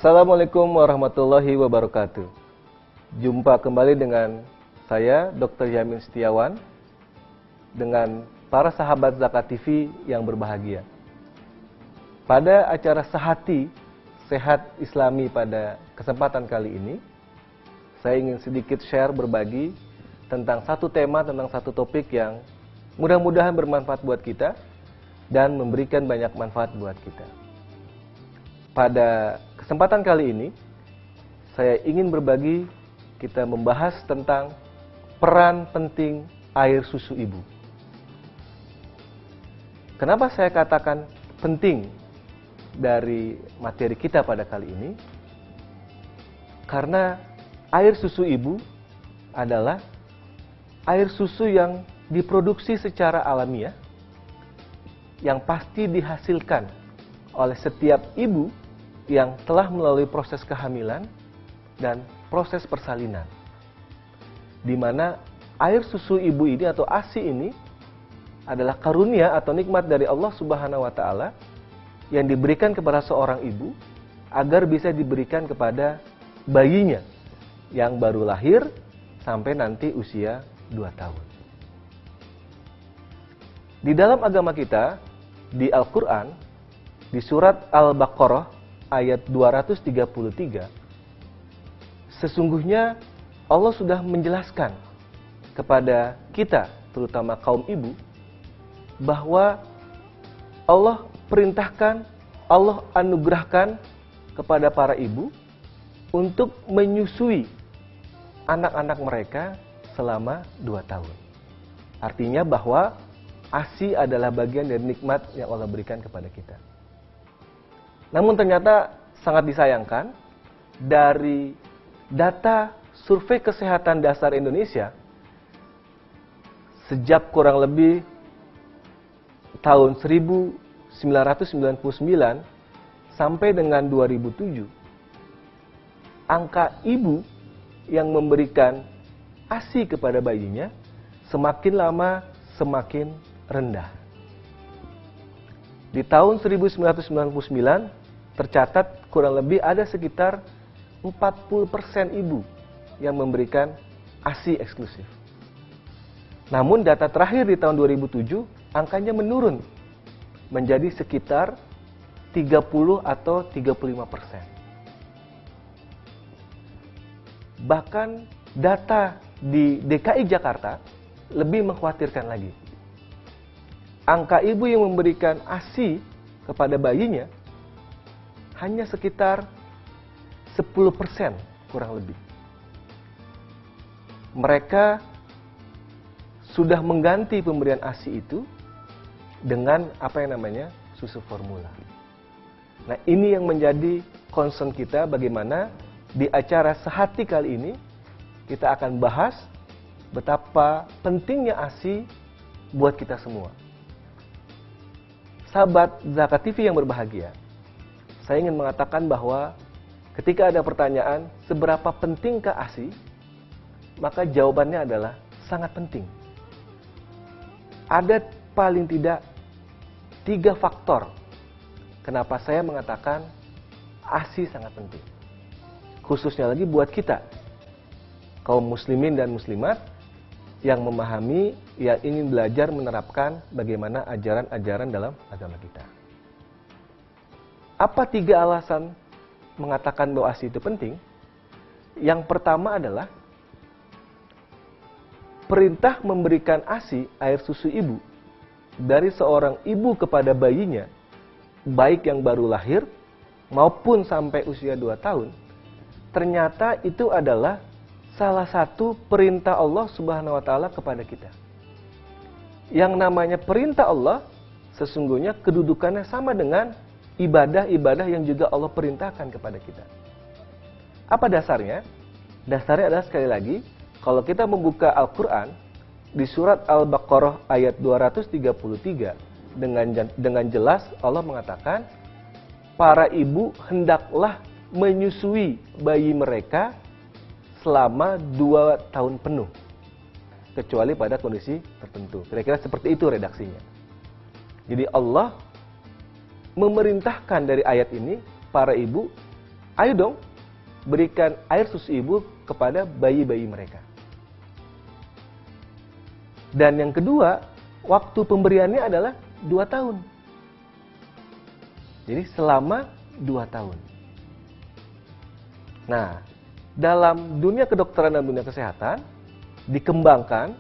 Assalamualaikum warahmatullahi wabarakatuh. Jumpa kembali dengan saya, Dr. Yamin Setiawan, dengan para sahabat Zakat TV yang berbahagia. Pada acara Sehati, Sehat Islami pada kesempatan kali ini, saya ingin sedikit share berbagi tentang satu tema, tentang satu topik yang mudah-mudahan bermanfaat buat kita dan memberikan banyak manfaat buat kita. Pada kesempatan kali ini, saya ingin berbagi, kita membahas tentang peran penting air susu ibu. Kenapa saya katakan penting dari materi kita pada kali ini? Karena air susu ibu adalah air susu yang diproduksi secara alamiah, yang pasti dihasilkan oleh setiap ibu yang telah melalui proses kehamilan dan proses persalinan, di mana air susu ibu ini atau ASI ini adalah karunia atau nikmat dari Allah Subhanahu wa Ta'ala yang diberikan kepada seorang ibu agar bisa diberikan kepada bayinya yang baru lahir sampai nanti usia 2 tahun. Di dalam agama kita, di Al-Quran, di surat Al-Baqarah ayat 233, sesungguhnya Allah sudah menjelaskan kepada kita, terutama kaum ibu, bahwa Allah perintahkan, Allah anugerahkan kepada para ibu untuk menyusui anak-anak mereka selama 2 tahun. Artinya bahwa ASI adalah bagian dari nikmat yang Allah berikan kepada kita. Namun ternyata sangat disayangkan, dari data Survei Kesehatan Dasar Indonesia, sejak kurang lebih tahun 1999 sampai dengan 2007, angka ibu yang memberikan ASI kepada bayinya semakin lama semakin rendah. Di tahun 1999 tercatat kurang lebih ada sekitar 40% ibu yang memberikan ASI eksklusif. Namun data terakhir di tahun 2007 angkanya menurun menjadi sekitar 30 atau 35%. Bahkan data di DKI Jakarta lebih mengkhawatirkan lagi. Angka ibu yang memberikan ASI kepada bayinya hanya sekitar 10% kurang lebih. Mereka sudah mengganti pemberian ASI itu dengan apa yang namanya susu formula. Nah, ini yang menjadi concern kita, bagaimana di acara Sehati kali ini kita akan bahas betapa pentingnya ASI buat kita semua. Sahabat Zakat TV yang berbahagia, saya ingin mengatakan bahwa ketika ada pertanyaan seberapa pentingkah ASI, maka jawabannya adalah sangat penting. Ada paling tidak 3 faktor kenapa saya mengatakan ASI sangat penting. Khususnya lagi buat kita, kaum muslimin dan muslimat yang memahami, yang ingin belajar menerapkan bagaimana ajaran-ajaran dalam agama kita. Apa 3 alasan mengatakan bahwa ASI itu penting? Yang pertama adalah perintah memberikan ASI, air susu ibu, dari seorang ibu kepada bayinya, baik yang baru lahir maupun sampai usia 2 tahun, ternyata itu adalah salah satu perintah Allah Subhanahu wa Ta'ala kepada kita. Yang namanya perintah Allah, sesungguhnya kedudukannya sama dengan ibadah-ibadah yang juga Allah perintahkan kepada kita. Apa dasarnya? Dasarnya adalah sekali lagi, kalau kita membuka Al-Quran, di surat Al-Baqarah ayat 233, dengan jelas Allah mengatakan, para ibu hendaklah menyusui bayi mereka selama 2 tahun penuh, kecuali pada kondisi tertentu. Kira-kira seperti itu redaksinya. Jadi Allah memerintahkan dari ayat ini para ibu ayo dong berikan air susu ibu kepada bayi-bayi mereka. Dan yang kedua, waktu pemberiannya adalah 2 tahun. Jadi selama 2 tahun. Nah, dalam dunia kedokteran dan dunia kesehatan, dikembangkan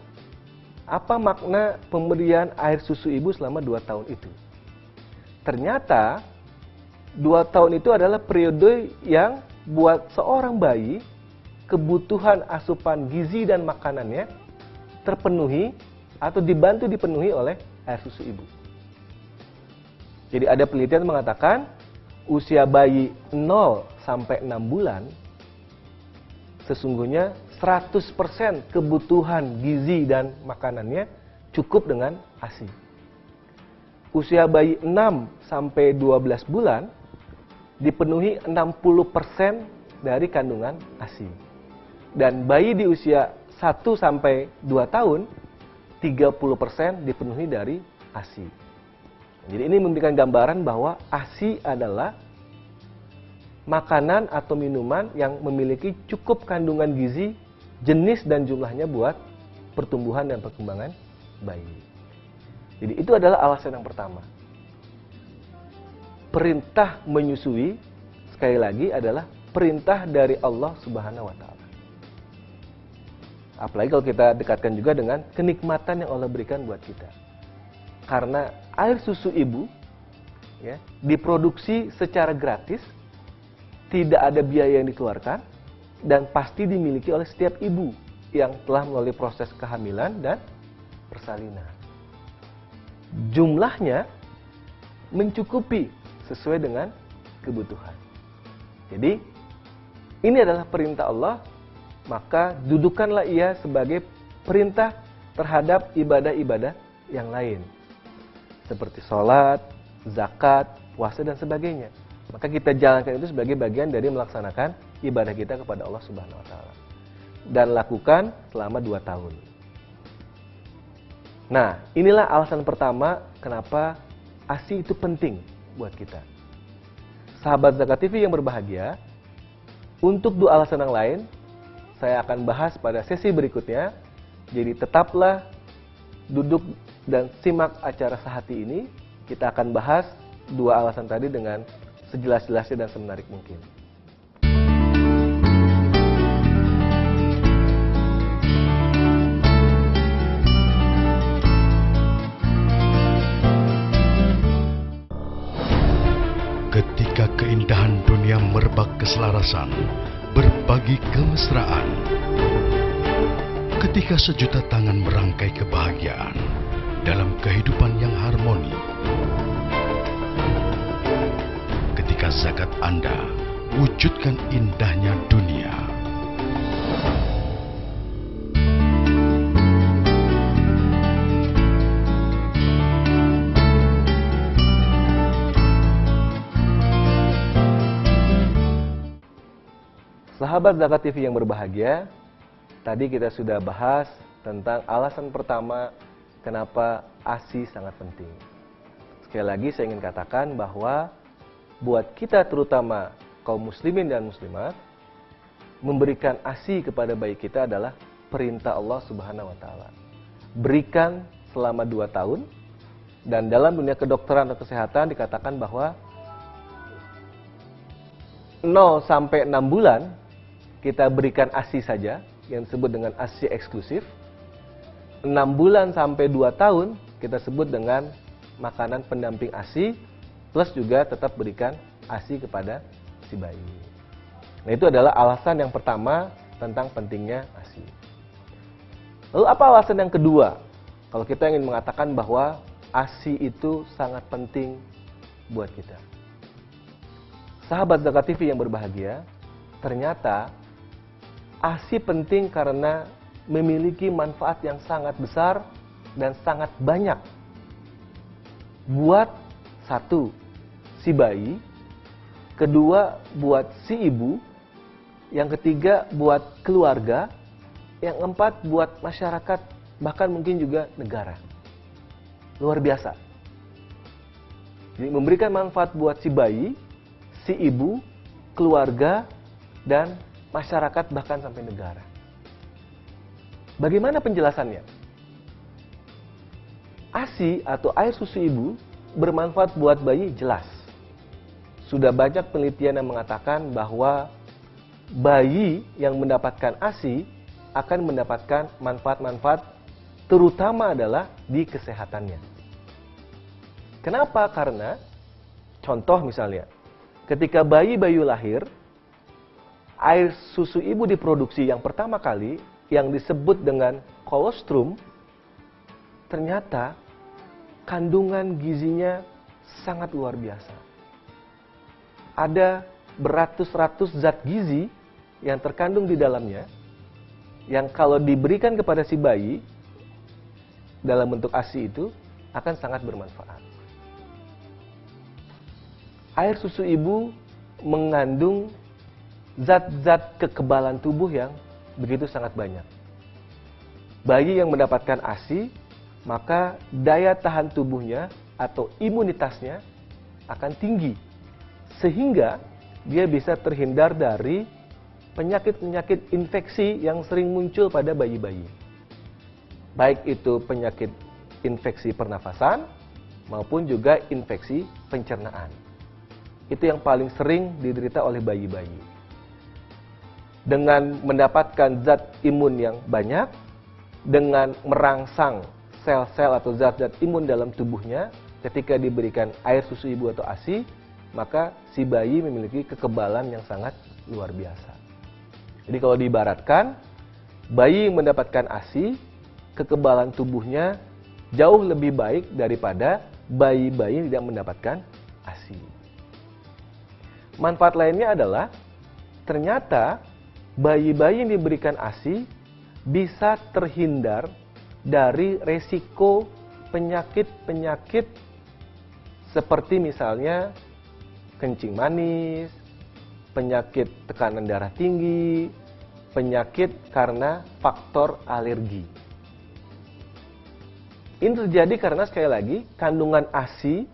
apa makna pemberian air susu ibu selama 2 tahun itu. Ternyata 2 tahun itu adalah periode yang buat seorang bayi kebutuhan asupan gizi dan makanannya terpenuhi atau dibantu dipenuhi oleh air susu ibu. Jadi ada penelitian mengatakan usia bayi 0 sampai 6 bulan sesungguhnya 100% kebutuhan gizi dan makanannya cukup dengan ASI. Usia bayi 6 sampai 12 bulan dipenuhi 60% dari kandungan ASI. Dan bayi di usia 1 sampai 2 tahun 30% dipenuhi dari ASI. Jadi ini memberikan gambaran bahwa ASI adalah makanan atau minuman yang memiliki cukup kandungan gizi, jenis dan jumlahnya buat pertumbuhan dan perkembangan bayi. Jadi itu adalah alasan yang pertama. Perintah menyusui, sekali lagi adalah perintah dari Allah Subhanahu wa Ta'ala. Apalagi kalau kita dekatkan juga dengan kenikmatan yang Allah berikan buat kita. Karena air susu ibu ya, diproduksi secara gratis, tidak ada biaya yang dikeluarkan, dan pasti dimiliki oleh setiap ibu yang telah melalui proses kehamilan dan persalinan. Jumlahnya mencukupi sesuai dengan kebutuhan. Jadi, ini adalah perintah Allah, maka dudukanlah ia sebagai perintah terhadap ibadah-ibadah yang lain. Seperti sholat, zakat, puasa, dan sebagainya. Maka kita jalankan itu sebagai bagian dari melaksanakan ibadah kita kepada Allah Subhanahu wa Ta'ala. Dan lakukan selama 2 tahun. Nah, inilah alasan pertama kenapa ASI itu penting buat kita. Sahabat Zakat TV yang berbahagia, untuk 2 alasan yang lain, saya akan bahas pada sesi berikutnya. Jadi tetaplah duduk dan simak acara Sehati ini. Kita akan bahas 2 alasan tadi dengan sejelas-jelasnya dan semenarik mungkin. Ketika keindahan dunia merebak keselarasan, berbagi kemesraan. Ketika sejuta tangan merangkai kebahagiaan dalam kehidupan yang harmoni. Ketika zakat Anda wujudkan indahnya dunia. Sahabat Zakat TV yang berbahagia, tadi kita sudah bahas tentang alasan pertama kenapa ASI sangat penting. Sekali lagi saya ingin katakan bahwa buat kita terutama kaum muslimin dan muslimat, memberikan ASI kepada bayi kita adalah perintah Allah Subhanahu wa Ta'ala. Berikan selama 2 tahun, dan dalam dunia kedokteran atau kesehatan dikatakan bahwa 0 sampai 6 bulan kita berikan ASI saja, yang disebut dengan ASI eksklusif. 6 bulan sampai 2 tahun kita sebut dengan makanan pendamping ASI, plus juga tetap berikan ASI kepada si bayi. Nah, itu adalah alasan yang pertama tentang pentingnya ASI. Lalu apa alasan yang kedua? Kalau kita ingin mengatakan bahwa ASI itu sangat penting buat kita. Sahabat Zakat TV yang berbahagia, ternyata ASI penting karena memiliki manfaat yang sangat besar dan sangat banyak. Buat 1, si bayi, kedua buat si ibu, yang ketiga buat keluarga, yang keempat buat masyarakat, bahkan mungkin juga negara. Luar biasa. Jadi memberikan manfaat buat si bayi, si ibu, keluarga, dan masyarakat bahkan sampai negara. Bagaimana penjelasannya? ASI atau air susu ibu bermanfaat buat bayi jelas. Sudah banyak penelitian yang mengatakan bahwa bayi yang mendapatkan ASI akan mendapatkan manfaat-manfaat, terutama adalah di kesehatannya. Kenapa? Karena contoh misalnya, ketika bayi lahir, air susu ibu diproduksi yang pertama kali yang disebut dengan kolostrum, ternyata kandungan gizinya sangat luar biasa. Ada beratus-ratus zat gizi yang terkandung di dalamnya, yang kalau diberikan kepada si bayi dalam bentuk ASI itu akan sangat bermanfaat. Air susu ibu mengandung zat-zat kekebalan tubuh yang begitu sangat banyak. Bayi yang mendapatkan ASI, maka daya tahan tubuhnya atau imunitasnya akan tinggi, sehingga dia bisa terhindar dari penyakit-penyakit infeksi yang sering muncul pada bayi-bayi. Baik itu penyakit infeksi pernafasan maupun juga infeksi pencernaan. Itu yang paling sering diderita oleh bayi-bayi. Dengan mendapatkan zat imun yang banyak, dengan merangsang sel-sel atau zat-zat imun dalam tubuhnya ketika diberikan air susu ibu atau ASI, maka si bayi memiliki kekebalan yang sangat luar biasa. Jadi kalau diibaratkan, bayi yang mendapatkan ASI, kekebalan tubuhnya jauh lebih baik daripada bayi-bayi yang tidak mendapatkan ASI. Manfaat lainnya adalah, ternyata bayi-bayi yang diberikan ASI bisa terhindar dari resiko penyakit-penyakit seperti misalnya kencing manis, penyakit tekanan darah tinggi, penyakit karena faktor alergi. Ini terjadi karena sekali lagi kandungan ASI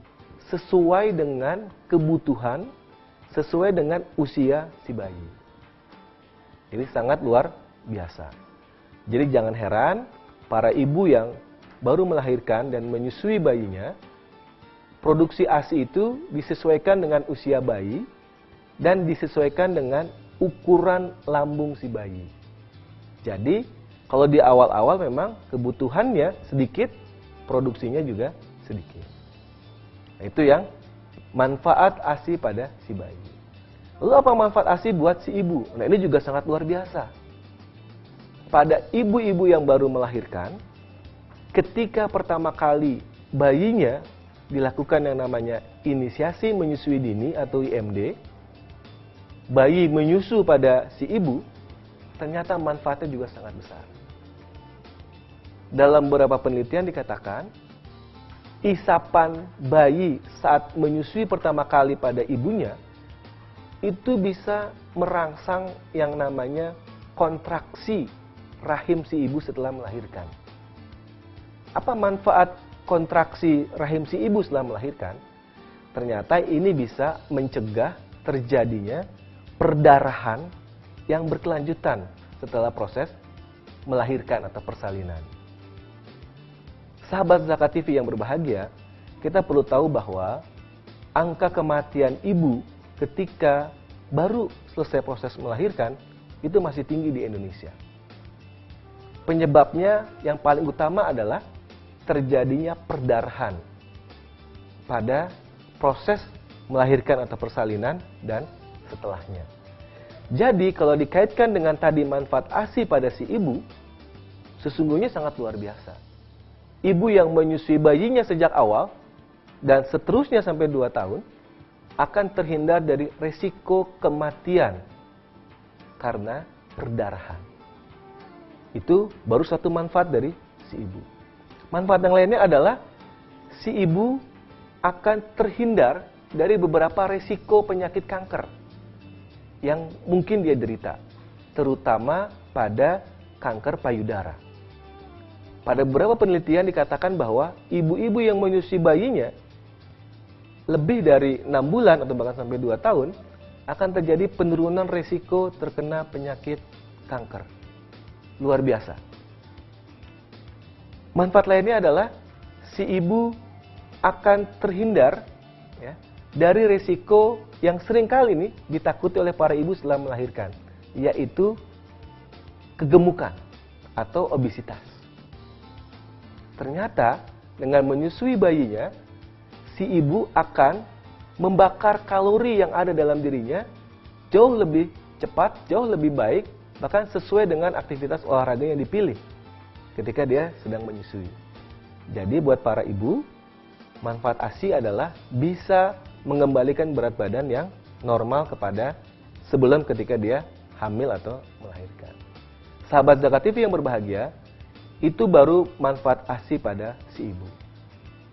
sesuai dengan kebutuhan, sesuai dengan usia si bayi. Ini sangat luar biasa. Jadi jangan heran para ibu yang baru melahirkan dan menyusui bayinya, produksi ASI itu disesuaikan dengan usia bayi dan disesuaikan dengan ukuran lambung si bayi. Jadi, kalau di awal-awal memang kebutuhannya sedikit, produksinya juga sedikit. Nah, itu yang manfaat ASI pada si bayi. Lalu apa manfaat ASI buat si ibu? Nah, ini juga sangat luar biasa. Pada ibu-ibu yang baru melahirkan, ketika pertama kali bayinya dilakukan yang namanya inisiasi menyusui dini atau IMD, bayi menyusu pada si ibu, ternyata manfaatnya juga sangat besar. Dalam beberapa penelitian dikatakan, isapan bayi saat menyusui pertama kali pada ibunya, itu bisa merangsang yang namanya kontraksi rahim si ibu setelah melahirkan. Apa manfaat kontraksi rahim si ibu setelah melahirkan? Ternyata ini bisa mencegah terjadinya perdarahan yang berkelanjutan setelah proses melahirkan atau persalinan. Sahabat Zakat TV yang berbahagia, kita perlu tahu bahwa angka kematian ibu ketika baru selesai proses melahirkan itu masih tinggi di Indonesia. Penyebabnya yang paling utama adalah terjadinya perdarahan pada proses melahirkan atau persalinan dan setelahnya. Jadi kalau dikaitkan dengan tadi manfaat ASI pada si ibu, sesungguhnya sangat luar biasa. Ibu yang menyusui bayinya sejak awal dan seterusnya sampai 2 tahun akan terhindar dari resiko kematian karena perdarahan. Itu baru satu manfaat dari si ibu. Manfaat yang lainnya adalah si ibu akan terhindar dari beberapa resiko penyakit kanker yang mungkin dia derita, terutama pada kanker payudara. Pada beberapa penelitian dikatakan bahwa ibu-ibu yang menyusui bayinya lebih dari 6 bulan atau bahkan sampai 2 tahun akan terjadi penurunan risiko terkena penyakit kanker. Luar biasa. Manfaat lainnya adalah si ibu akan terhindar ya, dari risiko yang seringkali ini ditakuti oleh para ibu setelah melahirkan, yaitu kegemukan atau obesitas. Ternyata dengan menyusui bayinya, si ibu akan membakar kalori yang ada dalam dirinya jauh lebih cepat, jauh lebih baik, bahkan sesuai dengan aktivitas olahraga yang dipilih ketika dia sedang menyusui. Jadi buat para ibu, manfaat ASI adalah bisa mengembalikan berat badan yang normal kepada sebelum ketika dia hamil atau melahirkan. Sahabat Zakat TV yang berbahagia, itu baru manfaat ASI pada si ibu.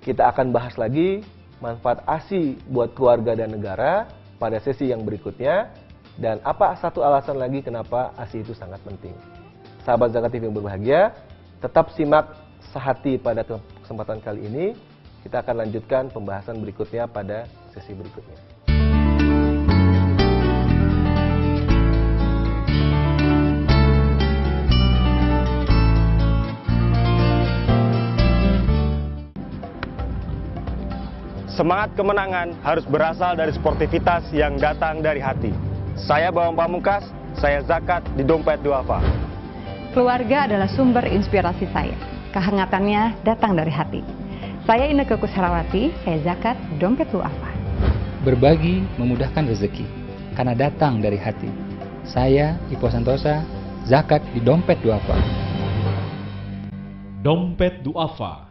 Kita akan bahas lagi manfaat ASI buat keluarga dan negara pada sesi yang berikutnya, dan apa satu alasan lagi kenapa ASI itu sangat penting. Sahabat Zakat TV yang berbahagia, tetap simak Sehati pada kesempatan kali ini. Kita akan lanjutkan pembahasan berikutnya pada sesi berikutnya. Semangat kemenangan harus berasal dari sportivitas yang datang dari hati. Saya Bambang Pamungkas, saya zakat di Dompet Duafa. Keluarga adalah sumber inspirasi saya. Kehangatannya datang dari hati. Saya Inneke Koesherawati, saya zakat Dompet Duafa. Berbagi memudahkan rezeki, karena datang dari hati. Saya Ipo Santosa, zakat di Dompet Duafa. Dompet Duafa.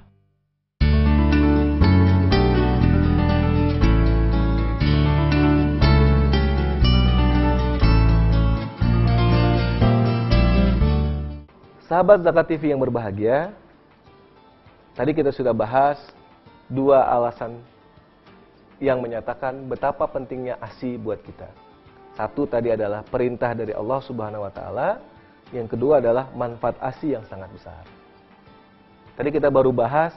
Sahabat Zakat TV yang berbahagia, tadi kita sudah bahas dua alasan yang menyatakan betapa pentingnya ASI buat kita. Satu tadi adalah perintah dari Allah Subhanahu wa taala, yang kedua adalah manfaat ASI yang sangat besar. Tadi kita baru bahas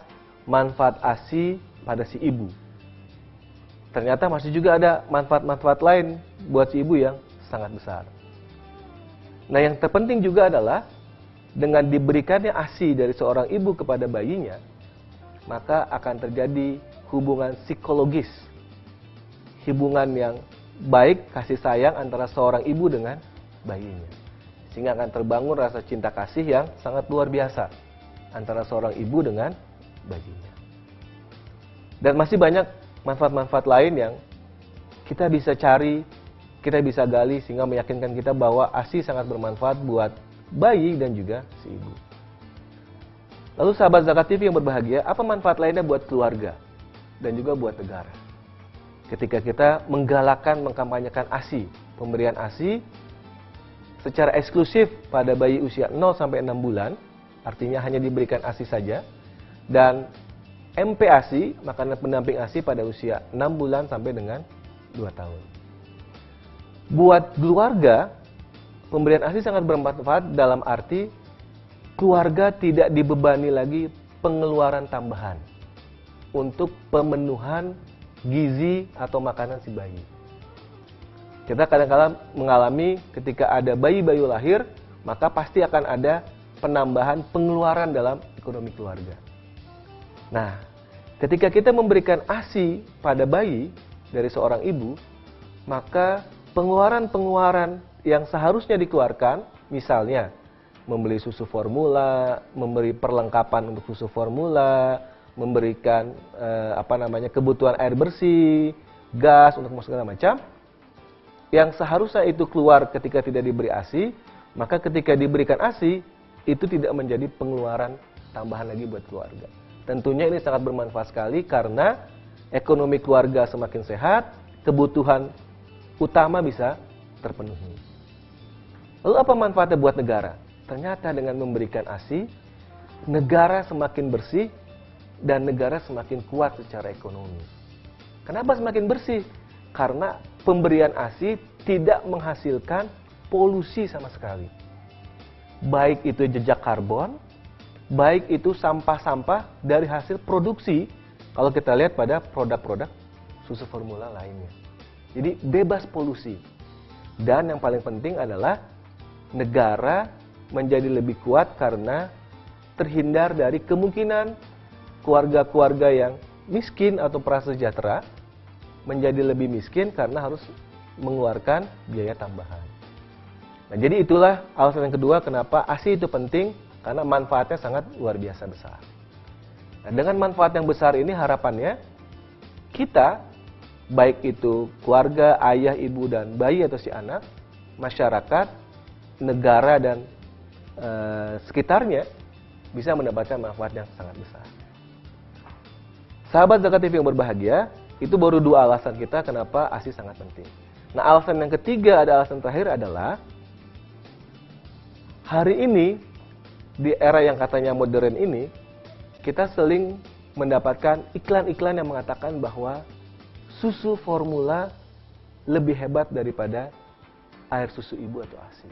manfaat ASI pada si ibu. Ternyata masih juga ada manfaat-manfaat lain buat si ibu yang sangat besar. Nah, yang terpenting juga adalah dengan diberikannya ASI dari seorang ibu kepada bayinya, maka akan terjadi hubungan psikologis, hubungan yang baik, kasih sayang antara seorang ibu dengan bayinya. Sehingga akan terbangun rasa cinta kasih yang sangat luar biasa antara seorang ibu dengan bayinya. Dan masih banyak manfaat-manfaat lain yang kita bisa cari, kita bisa gali, sehingga meyakinkan kita bahwa ASI sangat bermanfaat buat bayi dan juga si ibu. Lalu sahabat Zakat TV yang berbahagia, apa manfaat lainnya buat keluarga dan juga buat negara? Ketika kita menggalakkan, mengkampanyekan ASI, pemberian ASI secara eksklusif pada bayi usia 0 sampai 6 bulan, artinya hanya diberikan ASI saja, dan MPASI, makanan pendamping ASI pada usia 6 bulan sampai dengan 2 tahun. Buat keluarga, pemberian ASI sangat bermanfaat dalam arti keluarga tidak dibebani lagi pengeluaran tambahan untuk pemenuhan gizi atau makanan si bayi. Kita kadang-kadang mengalami ketika ada bayi baru lahir, maka pasti akan ada penambahan pengeluaran dalam ekonomi keluarga. Nah, ketika kita memberikan ASI pada bayi dari seorang ibu, maka pengeluaran-pengeluaran yang seharusnya dikeluarkan, misalnya membeli susu formula, memberi perlengkapan untuk susu formula, memberikan kebutuhan air bersih, gas untuk segala macam, yang seharusnya itu keluar ketika tidak diberi ASI, maka ketika diberikan ASI itu tidak menjadi pengeluaran tambahan lagi buat keluarga. Tentunya ini sangat bermanfaat sekali karena ekonomi keluarga semakin sehat, kebutuhan utama bisa terpenuhi. Lalu apa manfaatnya buat negara? Ternyata dengan memberikan ASI, negara semakin bersih dan negara semakin kuat secara ekonomi. Kenapa semakin bersih? Karena pemberian ASI tidak menghasilkan polusi sama sekali. Baik itu jejak karbon, baik itu sampah-sampah dari hasil produksi, kalau kita lihat pada produk-produk susu formula lainnya. Jadi bebas polusi. Dan yang paling penting adalah negara menjadi lebih kuat karena terhindar dari kemungkinan keluarga-keluarga yang miskin atau prasejahtera menjadi lebih miskin karena harus mengeluarkan biaya tambahan. Nah, jadi itulah alasan yang kedua kenapa ASI itu penting, karena manfaatnya sangat luar biasa besar. Nah, dengan manfaat yang besar ini harapannya kita, baik itu keluarga, ayah, ibu, dan bayi atau si anak, masyarakat, negara, dan sekitarnya bisa mendapatkan manfaat yang sangat besar. Sahabat Zakat TV yang berbahagia, itu baru dua alasan kita kenapa ASI sangat penting. Nah, alasan yang ketiga, ada alasan terakhir adalah hari ini, di era yang katanya modern ini, kita sering mendapatkan iklan-iklan yang mengatakan bahwa susu formula lebih hebat daripada air susu ibu atau ASI.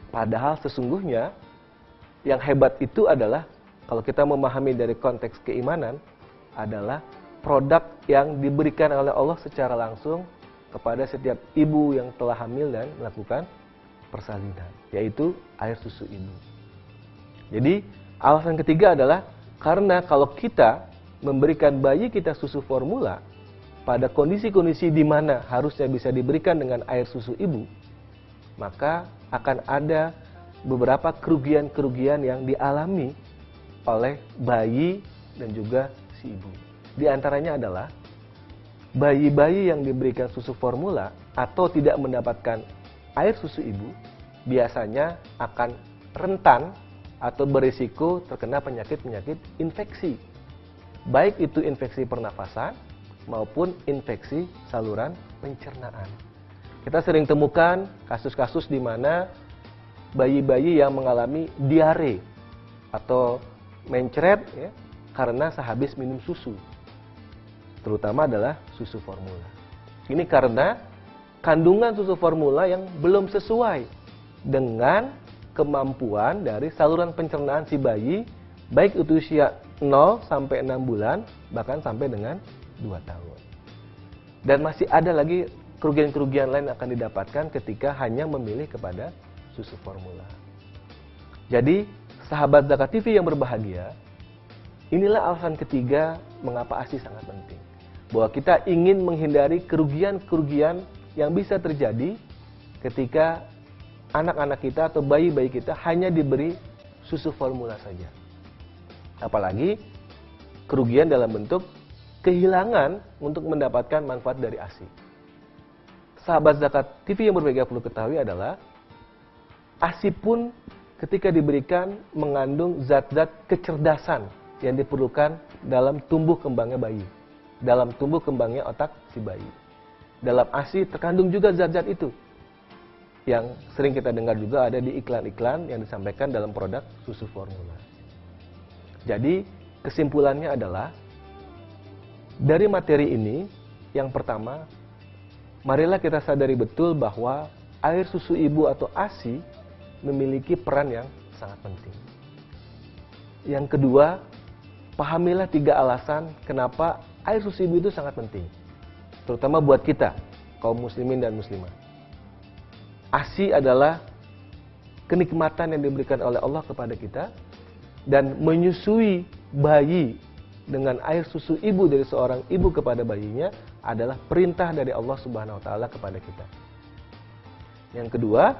Padahal sesungguhnya yang hebat itu adalah, kalau kita memahami dari konteks keimanan, adalah produk yang diberikan oleh Allah secara langsung kepada setiap ibu yang telah hamil dan melakukan persalinan, yaitu air susu ibu. Jadi alasan ketiga adalah karena kalau kita memberikan bayi kita susu formula pada kondisi-kondisi di mana harusnya bisa diberikan dengan air susu ibu, maka akan ada beberapa kerugian-kerugian yang dialami oleh bayi dan juga si ibu. Di antaranya adalah bayi-bayi yang diberikan susu formula atau tidak mendapatkan air susu ibu biasanya akan rentan atau berisiko terkena penyakit-penyakit infeksi. Baik itu infeksi pernafasan maupun infeksi saluran pencernaan. Kita sering temukan kasus-kasus di mana bayi-bayi yang mengalami diare atau mencret ya, karena sehabis minum susu. Terutama adalah susu formula. Ini karena kandungan susu formula yang belum sesuai dengan kemampuan dari saluran pencernaan si bayi, baik itu usia 0 sampai 6 bulan, bahkan sampai dengan 2 tahun. Dan masih ada lagi kerugian-kerugian lain akan didapatkan ketika hanya memilih kepada susu formula. Jadi, sahabat Zakat TV yang berbahagia, inilah alasan ketiga mengapa ASI sangat penting. Bahwa kita ingin menghindari kerugian-kerugian yang bisa terjadi ketika anak-anak kita atau bayi-bayi kita hanya diberi susu formula saja. Apalagi kerugian dalam bentuk kehilangan untuk mendapatkan manfaat dari ASI. Sahabat Zakat TV yang berbahagia perlu ketahui adalah ASI pun ketika diberikan mengandung zat-zat kecerdasan yang diperlukan dalam tumbuh kembangnya bayi, dalam tumbuh kembangnya otak si bayi. Dalam ASI terkandung juga zat-zat itu yang sering kita dengar juga ada di iklan-iklan yang disampaikan dalam produk susu formula. Jadi kesimpulannya adalah dari materi ini, yang pertama, marilah kita sadari betul bahwa air susu ibu atau ASI memiliki peran yang sangat penting. Yang kedua, pahamilah 3 alasan kenapa air susu ibu itu sangat penting. Terutama buat kita, kaum muslimin dan muslimah. ASI adalah kenikmatan yang diberikan oleh Allah kepada kita, dan menyusui bayi dengan air susu ibu dari seorang ibu kepada bayinya adalah perintah dari Allah Subhanahu wa taala kepada kita. Yang kedua,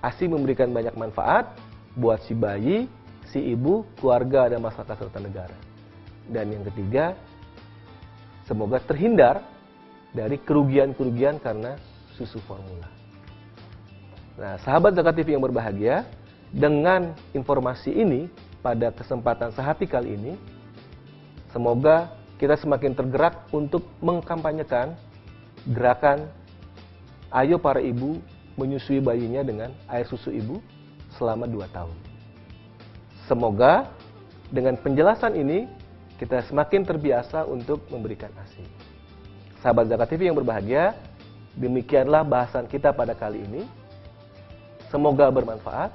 ASI memberikan banyak manfaat buat si bayi, si ibu, keluarga, dan masyarakat serta negara. Dan yang ketiga, semoga terhindar dari kerugian-kerugian karena susu formula. Nah, sahabat Zakat TV yang berbahagia, dengan informasi ini pada kesempatan sehati kali ini, semoga kita semakin tergerak untuk mengkampanyekan gerakan ayo para ibu menyusui bayinya dengan air susu ibu selama 2 tahun. Semoga dengan penjelasan ini kita semakin terbiasa untuk memberikan ASI. Sahabat Zakat TV yang berbahagia, demikianlah bahasan kita pada kali ini. Semoga bermanfaat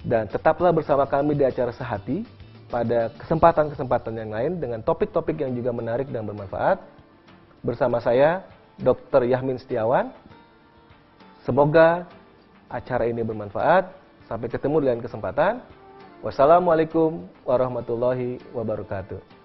dan tetaplah bersama kami di acara Sehati pada kesempatan-kesempatan yang lain dengan topik-topik yang juga menarik dan bermanfaat. Bersama saya, Dr. Yahmin Setiawan. Semoga acara ini bermanfaat. Sampai ketemu di lain kesempatan. Wassalamualaikum warahmatullahi wabarakatuh.